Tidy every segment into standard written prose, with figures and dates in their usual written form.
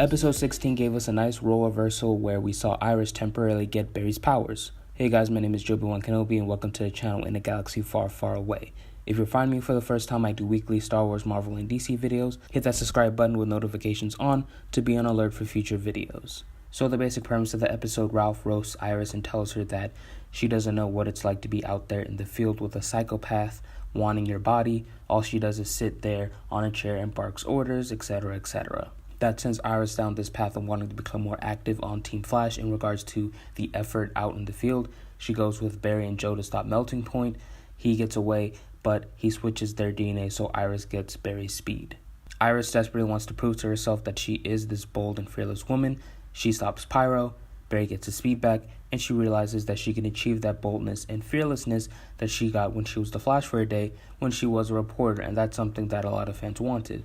Episode 16 gave us a nice role reversal where we saw Iris temporarily get Barry's powers. Hey guys, my name is Jobi-Wan and welcome to the channel in a galaxy far, far away. If you're finding me for the first time, I do weekly Star Wars, Marvel, and DC videos. Hit that subscribe button with notifications on to be on alert for future videos. So the basic premise of the episode, Ralph roasts Iris and tells her that she doesn't know what it's like to be out there in the field with a psychopath wanting your body. All she does is sit there on a chair and barks orders, etc., etc. That sends Iris down this path of wanting to become more active on Team Flash in regards to the effort out in the field. She goes with Barry and Joe to stop Melting Point. He gets away, but he switches their DNA so Iris gets Barry's speed. Iris desperately wants to prove to herself that she is this bold and fearless woman. She stops Pyro, Barry gets his speed back, and she realizes that she can achieve that boldness and fearlessness that she got when she was the Flash for a day when she was a reporter, and that's something that a lot of fans wanted.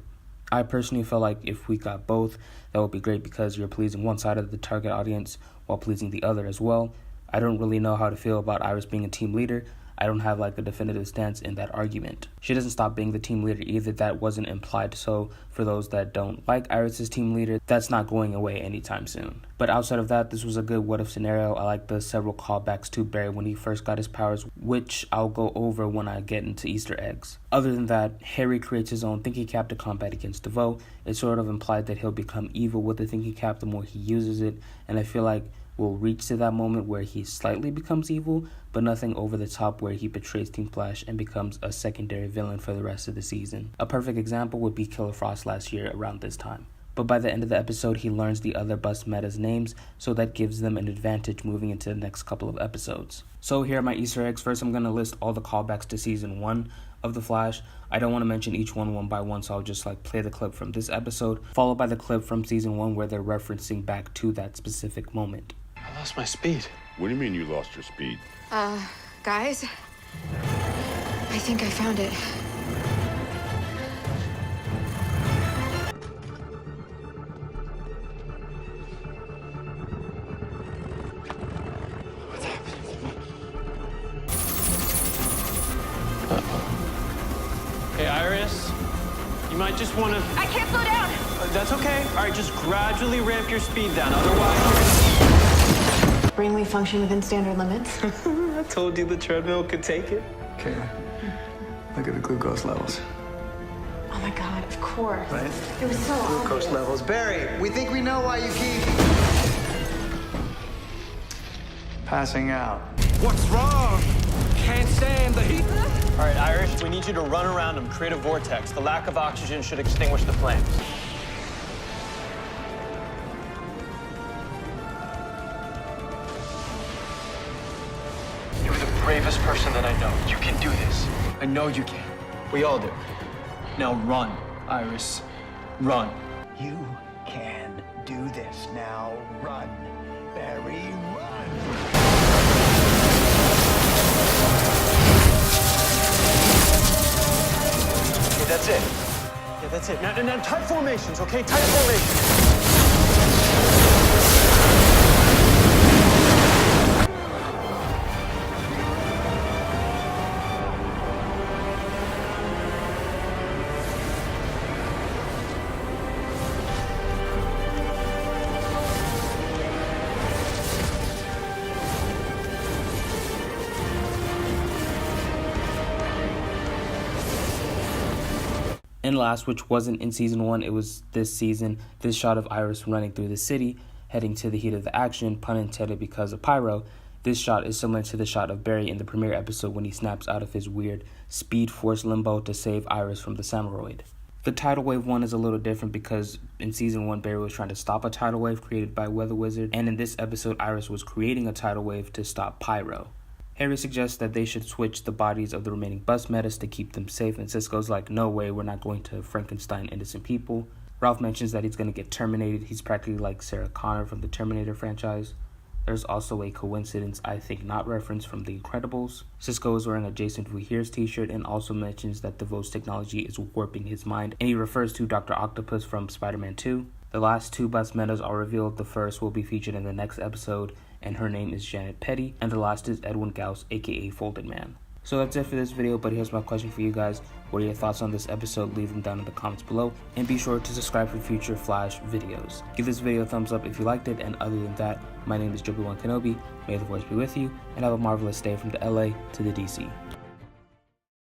I personally feel like if we got both, that would be great because you're pleasing one side of the target audience while pleasing the other as well. I don't really know how to feel about Iris being a team leader. I don't have like a definitive stance in that argument. She doesn't stop being the team leader either. That wasn't implied. So for those that don't like Iris' team leader, that's not going away anytime soon. But outside of that, this was a good what if scenario. I like the several callbacks to Barry when he first got his powers, which I'll go over when I get into Easter eggs. Other than that, Harry creates his own thinking cap to combat against DeVoe. It's sort of implied that he'll become evil with the thinking cap the more he uses it, and I feel like we'll reach to that moment where he slightly becomes evil, but nothing over the top where he betrays Team Flash and becomes a secondary villain for the rest of the season. A perfect example would be Killer Frost last year around this time. But by the end of the episode, he learns the other bus meta's names, so that gives them an advantage moving into the next couple of episodes. So here are my Easter eggs. First, I'm going to list all the callbacks to Season 1 of The Flash. I don't want to mention each one by one, so I'll just play the clip from this episode, followed by the clip from Season 1 where they're referencing back to that specific moment. I lost my speed. What do you mean you lost your speed? Guys, I think I found it. What's happening? Hey, Iris, you might just want to... I can't slow down! That's okay. All right, just gradually ramp your speed down. Otherwise, Brainwave function within standard limits. I told you the treadmill could take it. Okay. Look at the glucose levels. Oh my god, of course. Right? It was so Glucose obvious. levels. Barry, we think we know why you keep... Passing out. What's wrong? Can't stand the heat? All right, Iris, we need you to run around and create a vortex. The lack of oxygen should extinguish the flames. You're the bravest person that I know. You can do this. I know you can. We all do. Now run, Iris. Run. You can do this. Now run. Barry, run! Okay, that's it. Yeah, that's it. Now tight formations, okay? Tight formations. And last, which wasn't in Season 1, it was this season, this shot of Iris running through the city, heading to the heat of the action, pun intended because of Pyro. This shot is similar to the shot of Barry in the premiere episode when he snaps out of his weird Speed Force limbo to save Iris from the Samuroid. The tidal wave one is a little different because in Season 1, Barry was trying to stop a tidal wave created by Weather Wizard, and in this episode, Iris was creating a tidal wave to stop Pyro. Harry suggests that they should switch the bodies of the remaining bus metas to keep them safe, and Cisco's like, no way, we're not going to Frankenstein innocent people. Ralph mentions that he's going to get terminated. He's practically like Sarah Connor from the Terminator franchise. There's also a coincidence, I think not reference, from The Incredibles. Cisco is wearing a Jason Voorhees t-shirt and also mentions that DeVoe's technology is warping his mind, and he refers to Dr. Octopus from Spider-Man 2. The last two bus metas are revealed. The first will be featured in the next episode, and her name is Janet Petty, and the last is Edwin Gauss, aka Folded Man. So that's it for this video, but here's my question for you guys. What are your thoughts on this episode? Leave them down in the comments below, and be sure to subscribe for future Flash videos. Give this video a thumbs up if you liked it, and other than that, my name is Jobi-Wan Kenobi. May the force be with you, and have a marvelous day from the LA to the DC.